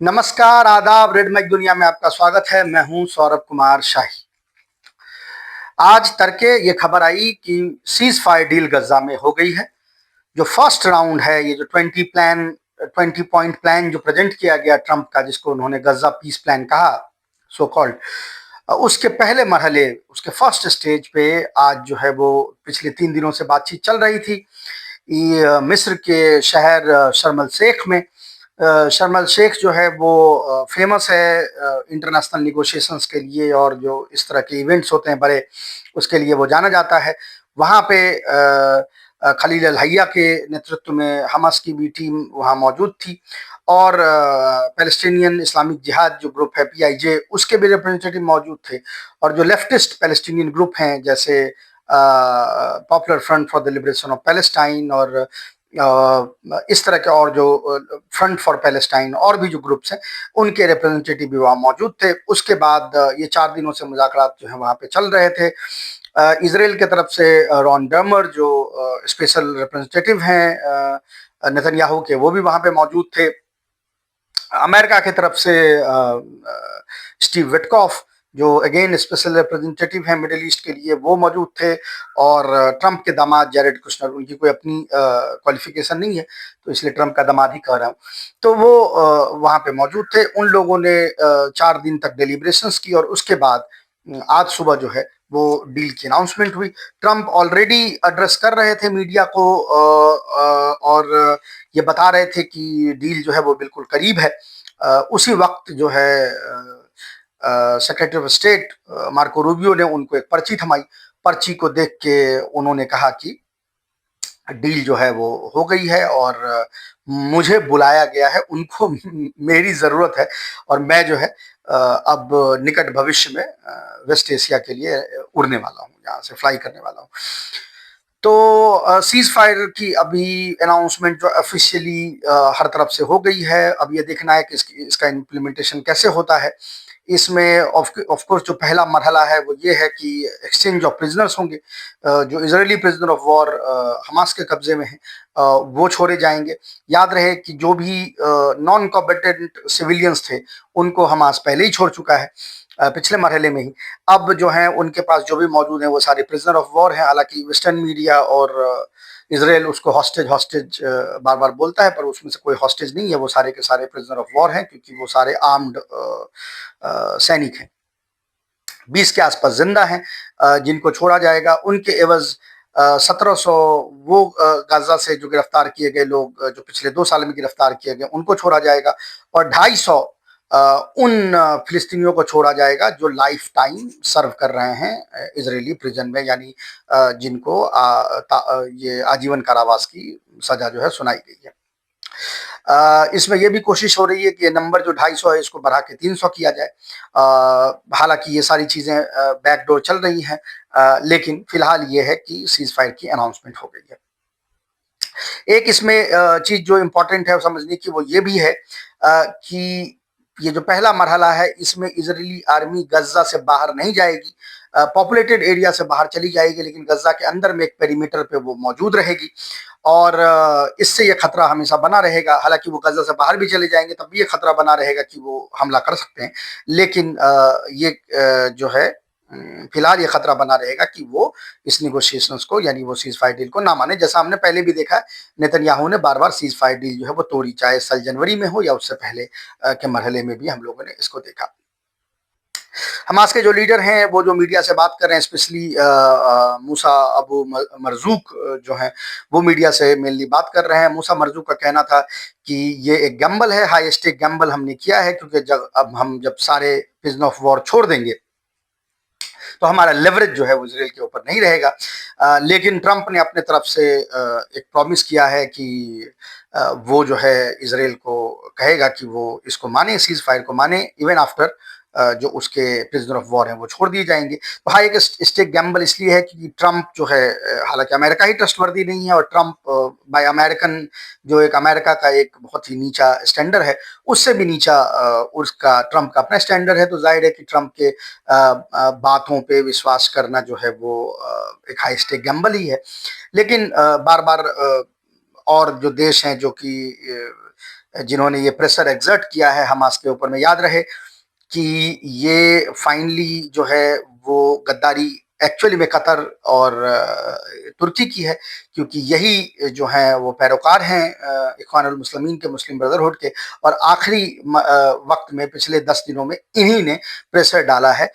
नमस्कार, आदाब, red mic दुनिया में आपका स्वागत है। मैं हूं सौरभ कुमार शाही। आज तड़के ये खबर आई कि सीज फायर डील गजा में हो गई है। जो फर्स्ट राउंड है, ये जो 20 पॉइंट प्लान जो प्रेजेंट किया गया ट्रंप का, जिसको उन्होंने गजा पीस प्लान कहा, सो कॉल्ड, उसके पहले मरहले, उसके फर्स्ट स्टेज पे आज जो है वो पिछले 3 दिनों से बातचीत चल रही थी। ये मिस्र के शहर शर्म अल शेख में, शर्म अल शेख जो है वो फेमस है इंटरनेशनल निगोशिएशंस के लिए, और जो इस तरह के इवेंट्स होते हैं बड़े, उसके लिए वो जाना जाता है। वहाँ पे खलील अल हैया के नेतृत्व में हमास की भी टीम वहाँ मौजूद थी, और पैलेस्टीनियन इस्लामिक जिहाद जो ग्रुप है PIJ, उसके भी रिप्रेजेंटेटिव मौजूद थे। और जो लेफ्टिस्ट पैलेस्टीनियन ग्रुप हैं, जैसे popular front for the liberation of Palestine, और इस तरह के और जो फ्रंट फॉर पैलेस्टाइन और भी जो ग्रुप्स हैं, उनके रिप्रेजेंटेटिव भी वहाँ मौजूद थे। उसके बाद ये 4 दिनों से मुज़ाकरात जो है वहाँ पे चल रहे थे। इसराइल की तरफ से रॉन डर्मर जो स्पेशल रिप्रेजेंटेटिव हैं नेतन्याहू के, वो भी वहाँ पे मौजूद थे। अमेरिका की तरफ से स्टीव विटकॉफ जो अगेन स्पेशल रिप्रेजेंटेटिव हैं मिडिल ईस्ट के लिए, वो मौजूद थे। और ट्रंप के दामाद जेरेड कुशनर, उनकी कोई अपनी क्वालिफिकेशन नहीं है, तो इसलिए ट्रंप का दामाद ही कह रहा हूँ, तो वो वहाँ पे मौजूद थे। उन लोगों ने 4 दिन तक डिलीब्रेशंस की, और उसके बाद आज सुबह जो है वो डील की अनाउंसमेंट हुई। ट्रंप ऑलरेडी एड्रेस कर रहे थे मीडिया को, और ये बता रहे थे कि डील जो है वो बिल्कुल करीब है। उसी वक्त जो है secretary of state Marco Rubio ने उनको एक पर्ची थमाई। पर्ची को देख के उन्होंने कहा कि डील जो है वो हो गई है, और मुझे बुलाया गया है, उनको मेरी ज़रूरत है, और मैं जो है अब निकट भविष्य में वेस्ट एशिया के लिए उड़ने वाला हूँ, यहाँ से फ्लाई करने वाला हूँ। तो सीज फायर की अभी अनाउंसमेंट जो ऑफिशियली हर तरफ से हो गई है। अब ये देखना है कि इसका इम्प्लीमेंटेशन कैसे होता है। इसमें ऑफ कोर्स जो पहला मरहला है वो ये है कि एक्सचेंज ऑफ प्रिजनर्स होंगे। जो Israeli prisoner of war Hamas के कब्जे में हैं, वो छोड़े जाएंगे। याद रहे कि जो भी नॉन कॉम्बेटेंट सिविलियंस थे, उनको हमास पहले ही छोड़ चुका है पिछले मरहले में ही। अब जो है उनके पास जो भी मौजूद हैं वो सारे प्रिजनर ऑफ वॉर हैं। हालांकि वेस्टर्न मीडिया और इसराइल उसको हॉस्टेज हॉस्टेज बार बार बोलता है, पर उसमें से कोई हॉस्टेज नहीं है, वो सारे के सारे प्रिजनर ऑफ वॉर हैं, क्योंकि वो सारे आर्म्ड सैनिक हैं। 20 के आसपास जिंदा हैं जिनको छोड़ा जाएगा। उनके एवज 1700 वो गाजा से जो गिरफ्तार किए गए लोग, जो पिछले 2 साल में गिरफ्तार किए गए, उनको छोड़ा जाएगा। और 250 उन फिलिस्तीनियों को छोड़ा जाएगा जो लाइफ टाइम सर्व कर रहे हैं इजरायली प्रिजन में, यानी जिनको ये आजीवन कारावास की सजा जो है सुनाई गई है। इसमें यह भी कोशिश हो रही है कि ये नंबर जो 250 है इसको बढ़ा के 300 किया जाए। हालांकि ये सारी चीजें बैकडोर चल रही हैं, लेकिन फिलहाल ये है कि सीज फायर की अनाउंसमेंट हो गई है। एक इसमें चीज जो इम्पोर्टेंट है समझने की, वो ये भी है कि ये जो पहला मरहला है, इसमें इजरायली आर्मी गजा से बाहर नहीं जाएगी, पॉपुलेटेड एरिया से बाहर चली जाएगी, लेकिन गजा के अंदर में एक पेरीमीटर पे वो मौजूद रहेगी। और इससे ये खतरा हमेशा बना रहेगा। हालांकि वो गजा से बाहर भी चले जाएंगे तब भी ये खतरा बना रहेगा कि वो हमला कर सकते हैं, लेकिन ये जो है फिलहाल ये खतरा बना रहेगा कि वो इस निगोशिएशंस को, यानी वो सीज फायर डील को ना माने। जैसा हमने पहले भी देखा है, नेतन्याहू ने बार बार सीज फायर डील जो है वो तोड़ी, चाहे साल जनवरी में हो या उससे पहले के मरहले में भी हम लोगों ने इसको देखा। हमास के जो लीडर हैं वो जो मीडिया से बात कर रहे हैं, स्पेशली मूसा अबू मरजूक जो हैं, वो मीडिया से मेनली बात कर रहे हैं। मूसा मरजूक का कहना था कि ये एक गैम्बल है, हाई स्टेक गैम्बल हमने किया है, क्योंकि जब सारे प्रिजन ऑफ वॉर छोड़ देंगे तो हमारा लेवरेज जो है वो इसराइल के ऊपर नहीं रहेगा। लेकिन ट्रंप ने अपने तरफ से एक प्रॉमिस किया है कि वो जो है इसराइल को कहेगा कि वो इसको माने, सीज फायर को माने, इवन आफ्टर जो उसके प्रिजनर ऑफ वॉर हैं वो छोड़ दिए जाएंगे। तो हाँ, एक स्टेक गैम्बल इसलिए है कि ट्रंप जो है, हालांकि अमेरिका ही ट्रस्टवर्दी नहीं है, और ट्रंप बाय अमेरिकन जो एक अमेरिका का एक बहुत ही नीचा स्टैंडर्ड है, उससे भी नीचा उसका ट्रंप का अपना स्टैंडर्ड है। तो जाहिर है कि ट्रंप के बातों पे विश्वास करना जो है वो एक हाई स्टेक गैम्बल ही है। लेकिन बार बार और जो देश हैं जो कि जिन्होंने ये प्रेशर एक्सर्ट किया है हमास के ऊपर में। याद रहे कि ये फाइनली जो है वो गद्दारी एक्चुअली में कतर और तुर्की की है, क्योंकि यही जो है वो पैरोकार हैं इख्वानुल मुस्लिमीन के, मुस्लिम ब्रदरहुड के। और आखिरी वक्त में पिछले 10 दिनों में इन्हीं ने प्रेशर डाला है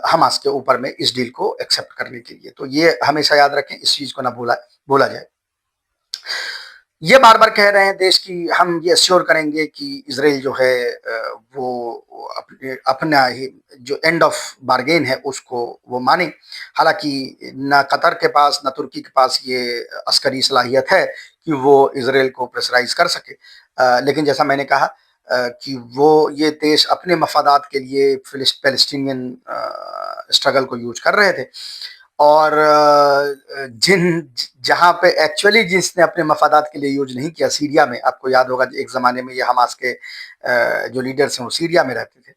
हमास के ऊपर में इस डील को एक्सेप्ट करने के लिए। तो ये हमेशा याद रखें, इस चीज को ना भूला जाए। ये बार बार कह रहे हैं देश की, हम ये एश्योर करेंगे कि इसराइल जो है वो अपना ही जो एंड ऑफ बार्गेन है उसको वो माने। हालांकि ना कतर के पास ना तुर्की के पास ये अस्करी सलाहियत है कि वो इसराइल को प्रेशराइज कर सके, लेकिन जैसा मैंने कहा कि वो ये देश अपने मफादात के लिए पैलेस्टीनियन स्ट्रगल को यूज कर रहे थे। और जहां पे एक्चुअली जिसने अपने मफादात के लिए यूज नहीं किया, सीरिया में, आपको याद होगा एक जमाने में ये हमास के जो लीडर्स हैं वो सीरिया में रहते थे,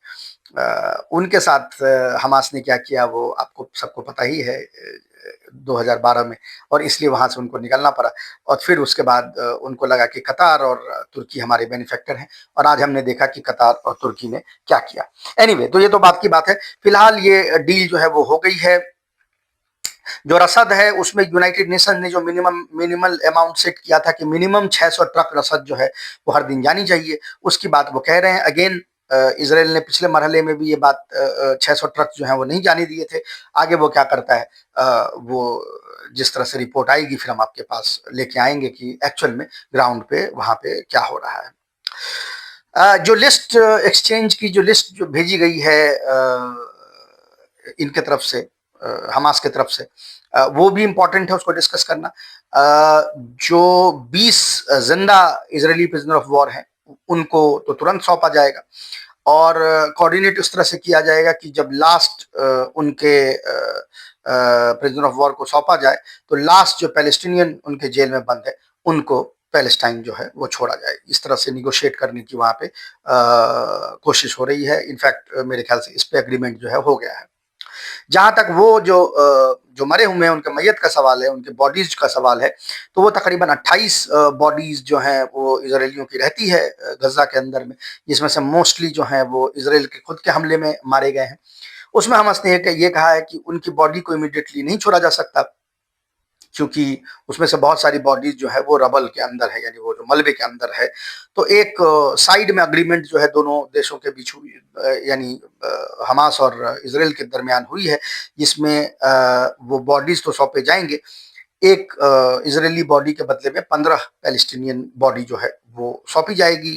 उनके साथ हमास ने क्या किया वो आपको सबको पता ही है 2012 में, और इसलिए वहां से उनको निकलना पड़ा। और फिर उसके बाद उनको लगा कि कतार और तुर्की हमारे बेनिफैक्टर हैं, और आज हमने देखा कि कतार और तुर्की ने क्या किया। एनीवे, तो ये तो बात की बात है। फिलहाल ये डील जो है वो हो गई है। जो रसद है उसमें यूनाइटेड नेशन ने जो मिनिमल अमाउंट सेट किया था कि मिनिमम 600 ट्रक रसद जो है वो हर दिन जानी चाहिए, उसकी बात वो कह रहे हैं। अगेन इसराइल ने पिछले मरहले में भी ये बात 600 ट्रक जो है वो नहीं जाने दिए थे। आगे वो क्या करता है वो जिस तरह से रिपोर्ट आएगी फिर हम आपके पास लेके आएंगे कि एक्चुअल में ग्राउंड पे वहां पे क्या हो रहा है। जो लिस्ट एक्सचेंज की जो लिस्ट जो भेजी गई है इनके तरफ से, हमास की तरफ से, वो भी इम्पोर्टेंट है, उसको डिस्कस करना। जो 20 जिंदा इजरायली प्रिजनर ऑफ वॉर हैं उनको तो तुरंत सौंपा जाएगा, और कोऑर्डिनेट उस तरह से किया जाएगा कि जब लास्ट उनके प्रिजनर ऑफ वॉर को सौंपा जाए तो लास्ट जो पैलेस्टीनियन उनके जेल में बंद है उनको पैलेस्टाइन जो है वो छोड़ा जाए। इस तरह से निगोशिएट करने की वहां पे कोशिश हो रही है। इनफैक्ट मेरे ख्याल से इस पे एग्रीमेंट जो है हो गया है। जहां तक वो जो मरे हुए हैं उनके मैयत का सवाल है, उनके बॉडीज का सवाल है, तो वो तकरीबन 28 बॉडीज जो हैं वो इसराइलियों की रहती है गजा के अंदर में, जिसमें से मोस्टली जो हैं वो इसराइल के खुद के हमले में मारे गए हैं। उसमें हमास ने ये कहा है कि उनकी बॉडी को इमीडिएटली नहीं छोड़ा जा सकता, क्योंकि उसमें से बहुत सारी बॉडीज जो है वो रबल के अंदर है, यानी वो जो मलबे के अंदर है। तो एक साइड में अग्रीमेंट जो है दोनों देशों के बीच हुई, यानी हमास और इसराइल के दरमियान हुई है, जिसमें वो बॉडीज तो सौंपे जाएंगे। एक इजरायली बॉडी के बदले में 15 पैलेस्टीनियन बॉडी जो है वो सौंपी जाएगी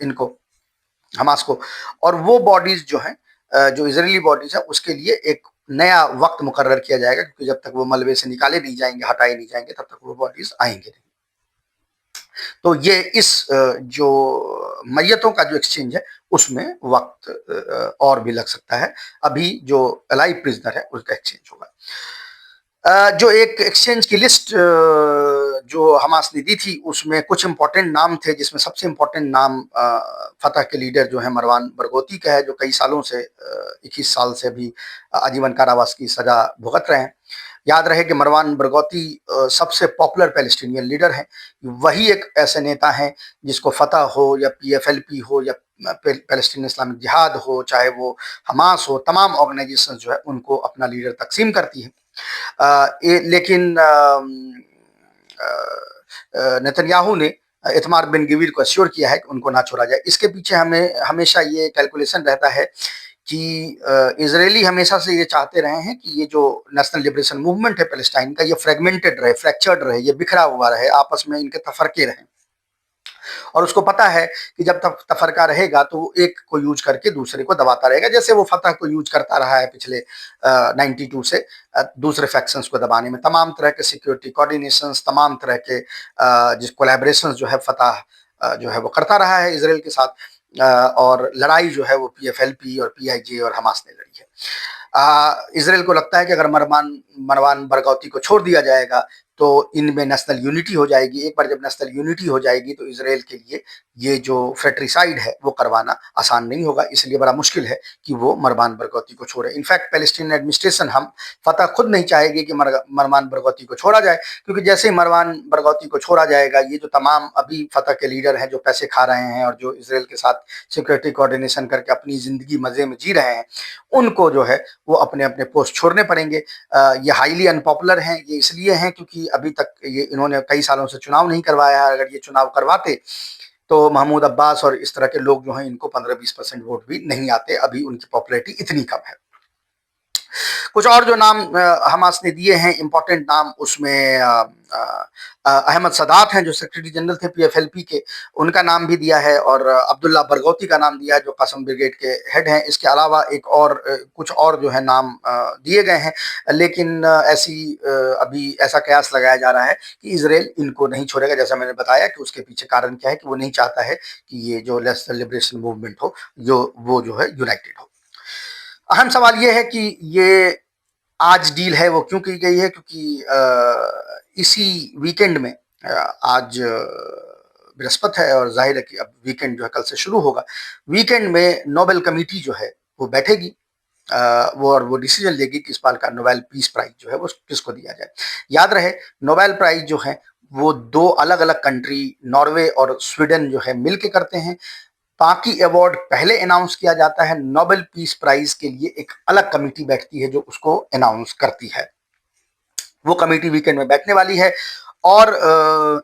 इनको, हमास को। और वो बॉडीज जो है जो इजरायली बॉडीज है उसके लिए एक नया वक्त मुकर्रर किया जाएगा, क्योंकि जब तक वो मलबे से निकाले नहीं जाएंगे, हटाए नहीं जाएंगे, तब तक वो बॉडीज आएंगे नहीं। तो ये इस जो मैयतों का जो एक्सचेंज है उसमें वक्त और भी लग सकता है। अभी जो अलाइव प्रिजनर है उसका एक्सचेंज होगा। जो एक एक्सचेंज की लिस्ट जो हमास ने दी थी उसमें कुछ इंपॉर्टेंट नाम थे, जिसमें सबसे इंपॉर्टेंट नाम फतह के लीडर जो है मरवान बरगोती का है, जो कई सालों से 21 साल से भी आजीवन कारावास की सजा भुगत रहे हैं। याद रहे कि मरवान बरगौती सबसे पॉपुलर पैलेस्टीनियन लीडर हैं। वही एक ऐसे नेता हैं जिसको फतह हो या PFLP हो या पैलेस्टीन इस्लामिक जिहाद हो, चाहे वो हमास हो, तमाम ऑर्गेनाइजेशन जो है उनको अपना लीडर तकसीम करती है। लेकिन नेतन्याहू ने इतमार बिन गवीर को अश्योर किया है कि उनको ना छोड़ा जाए। इसके पीछे हमें हमेशा ये कैलकुलेशन रहता है कि इजरायली हमेशा से ये चाहते रहे हैं कि ये जो नेशनल लिबरेशन मूवमेंट है पैलेस्टाइन का, ये फ्रेगमेंटेड रहे, फ्रैक्चर्ड रहे, ये बिखरा हुआ रहे, आपस में इनके तफरके रहे। और उसको पता है कि जब तक तफरका रहेगा तो वो एक को यूज करके दूसरे को दबाता रहेगा, जैसे वो फतह को यूज करता रहा है पिछले 92 से दूसरे फैक्शंस को दबाने में। तमाम तरह के सिक्योरिटी कोऑर्डिनेशंस, तमाम तरह के जिस कोलैबोरेशंस जो है फतह जो है वो करता रहा है इसराइल के साथ, और लड़ाई जो है वो PFLP और PIJ और हमास ने लड़ी। है। इसराइल को लगता है कि अगर मरवान बरगौती को छोड़ दिया जाएगा तो इनमें नेशनल यूनिटी हो जाएगी। एक बार जब नेशनल यूनिटी हो जाएगी तो इसराइल के लिए ये जो फ्रेट्रिसाइड है वो करवाना आसान नहीं होगा, इसलिए बड़ा मुश्किल है कि वो मरवान बरगौती को छोड़े। इनफैक्ट पैलेस्टीन एडमिनिस्ट्रेशन हम फतह खुद नहीं चाहेगी कि मरवान बरगौती को छोड़ा जाए, क्योंकि जैसे ही मरवान बरगौती को छोड़ा जाएगा, ये जो तमाम अभी फतह के लीडर हैं जो पैसे खा रहे हैं और जो इसराइल के साथ सिक्योरिटी कोऑर्डिनेशन करके अपनी जिंदगी मजे में जी रहे हैं, उनको जो है वो अपने अपने पोस्ट छोड़ने पड़ेंगे। ये हाईली अनपॉपुलर हैं, ये इसलिए हैं क्योंकि अभी तक ये इन्होंने कई सालों से चुनाव नहीं करवाया है। अगर ये चुनाव करवाते तो महमूद अब्बास और इस तरह के लोग जो हैं इनको 15-20% वोट भी नहीं आते, अभी उनकी पॉपुलैरिटी इतनी कम है। कुछ और जो नाम हमास ने दिए हैं इंपॉर्टेंट नाम, उसमें अहमद सदात हैं जो सेक्रेटरी जनरल थे पीएफएलपी के, उनका नाम भी दिया है, और अब्दुल्ला बरगौती का नाम दिया है जो कासम ब्रिगेड के हेड हैं। इसके अलावा एक और कुछ और जो है नाम दिए गए हैं, लेकिन अभी ऐसा कयास लगाया जा रहा है कि इसराइल इनको नहीं छोड़ेगा। जैसा मैंने बताया कि उसके पीछे कारण क्या है कि वो नहीं चाहता है कि ये जो नेशनल लिबरेशन मूवमेंट हो वो जो है यूनाइटेड हो। अहम सवाल ये है कि ये आज डील है वो क्यों की गई है, क्योंकि इसी वीकेंड में आज बृहस्पति है और जाहिर है कि अब वीकेंड जो है कल से शुरू होगा। वीकेंड में नोबेल कमेटी जो है वो बैठेगी, वो डिसीजन लेगी कि इस बार का नोबेल पीस प्राइज जो है वो किसको दिया जाए। याद रहे नोबेल प्राइज जो है वो दो अलग अलग कंट्री नॉर्वे और स्वीडन जो है मिलके करते हैं। बाकी अवार्ड पहले अनाउंस किया जाता है, नोबेल पीस प्राइज के लिए एक अलग कमेटी बैठती है जो उसको अनाउंस करती है। वो कमेटी वीकेंड में बैठने वाली है और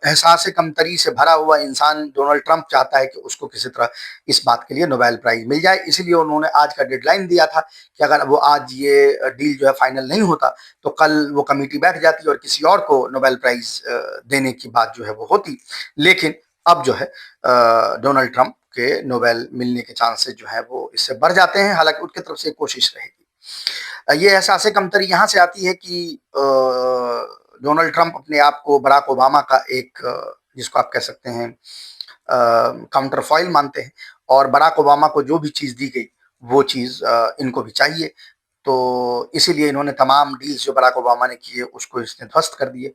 एहसास कमतरी से भरा हुआ इंसान डोनाल्ड ट्रंप चाहता है कि उसको किसी तरह इस बात के लिए नोबेल प्राइज मिल जाए। इसलिए उन्होंने आज का डेडलाइन दिया था कि अगर वो आज ये डील जो है फाइनल नहीं होता तो कल वो कमेटी बैठ जाती और किसी और को नोबेल प्राइज देने की बात जो है वो होती। लेकिन अब जो है डोनाल्ड ट्रंप के नोबेल मिलने के चांसेस जो है वो इससे बढ़ जाते हैं, हालांकि उनकी तरफ से कोशिश रहेगी। ये एहसास कमतरी यहाँ से आती है कि डोनाल्ड ट्रंप अपने आप को बराक ओबामा का एक जिसको आप कह सकते हैं काउंटर फॉइल मानते हैं, और बराक ओबामा को जो भी चीज़ दी गई वो चीज़ इनको भी चाहिए। तो इसीलिए इन्होंने तमाम डील्स जो बराक ओबामा ने किए उसको इसने ध्वस्त कर दिए,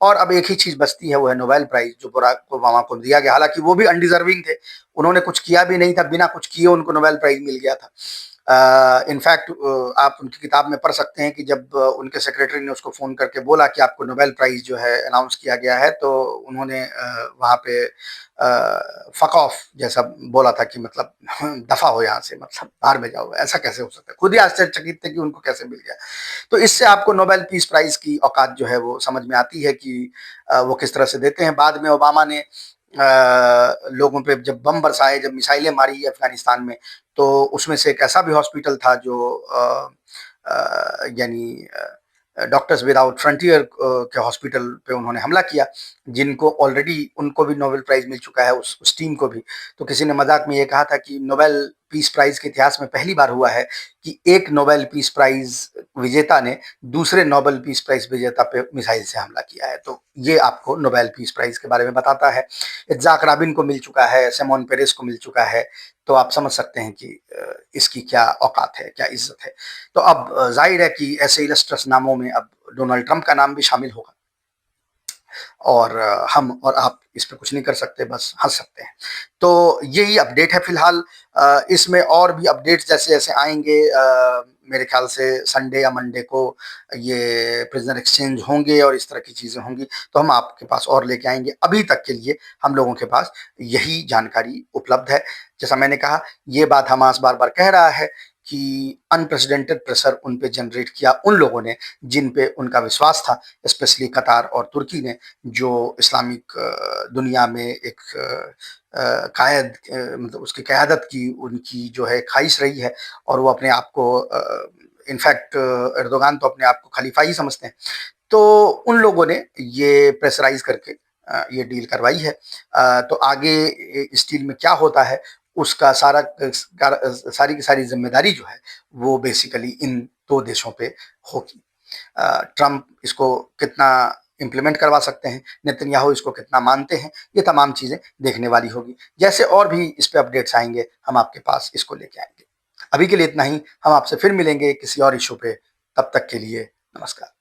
और अब एक ही चीज़ बचती है, वो है नोबेल प्राइज जो बराक ओबामा को दिया गया। हालांकि वो भी अनडिजर्विंग थे, उन्होंने कुछ किया भी नहीं था, बिना कुछ किए उनको नोबेल प्राइज मिल गया था। इनफैक्ट आप उनकी किताब में पढ़ सकते हैं कि जब उनके सेक्रेटरी ने उसको फ़ोन करके बोला कि आपको नोबेल प्राइज़ जो है अनाउंस किया गया है, तो उन्होंने वहाँ पे फ़क ऑफ जैसा बोला था कि मतलब दफ़ा हो यहाँ से, मतलब बाहर में जाओ, ऐसा कैसे हो सकता है। खुद ही आश्चर्यचकित थे कि उनको कैसे मिल गया। तो इससे आपको नोबेल पीस प्राइज़ की औकात जो है वो समझ में आती है कि वो किस तरह से देते हैं। बाद में ओबामा ने लोगों पे जब बम बरसाए, जब मिसाइलें मारी अफगानिस्तान में, तो उसमें से एक ऐसा भी हॉस्पिटल था जो यानी डॉक्टर्स विदाउट फ्रंटियर के हॉस्पिटल पे उन्होंने हमला किया, जिनको ऑलरेडी उनको भी नोबेल प्राइज मिल चुका है, उस टीम को भी। तो किसी ने मजाक में ये कहा था कि नोबेल पीस प्राइज के इतिहास में पहली बार हुआ है कि एक नोबेल पीस प्राइज विजेता ने दूसरे नोबेल पीस प्राइज विजेता पे मिसाइल से हमला किया है। तो ये आपको नोबेल पीस प्राइज के बारे में बताता है। इत्जाक राबिन को मिल चुका है, सिमोन पेरेस को मिल चुका है, तो आप समझ सकते हैं कि इसकी क्या औकात है, क्या इज्जत है। तो अब जाहिर है कि ऐसे इलस्ट्रस नामों में अब डोनाल्ड ट्रंप का नाम भी शामिल होगा, और हम और आप इस पे कुछ नहीं कर सकते, बस हंस सकते हैं। तो यही अपडेट है फिलहाल। इसमें और भी अपडेट्स जैसे जैसे आएंगे, मेरे ख्याल से संडे या मंडे को ये प्रिजनर एक्सचेंज होंगे और इस तरह की चीज़ें होंगी, तो हम आपके पास और लेके आएंगे। अभी तक के लिए हम लोगों के पास यही जानकारी उपलब्ध है। जैसा मैंने कहा, ये बात हमास बार बार कह रहा है कि अनप्रेसिडेंटेड प्रेशर उन पे जनरेट किया उन लोगों ने जिन पे उनका विश्वास था, स्पेशली कतार और तुर्की ने, जो इस्लामिक दुनिया में एक कायद मतलब उसकी क़यादत की उनकी जो है ख्वाहिश रही है, और वो अपने आप को इनफैक्ट एर्दोगान तो अपने आप को खलीफा ही समझते हैं। तो उन लोगों ने ये प्रेशराइज करके ये डील करवाई है। तो आगे इस डील में क्या होता है उसका सारी की सारी जिम्मेदारी जो है वो बेसिकली इन दो देशों पे होगी। ट्रंप इसको कितना इम्प्लीमेंट करवा सकते हैं, नेतन्याहू इसको कितना मानते हैं, ये तमाम चीज़ें देखने वाली होगी। जैसे और भी इस पे अपडेट्स आएंगे हम आपके पास इसको लेके आएंगे। अभी के लिए इतना ही, हम आपसे फिर मिलेंगे किसी और इश्यू पे, तब तक के लिए नमस्कार।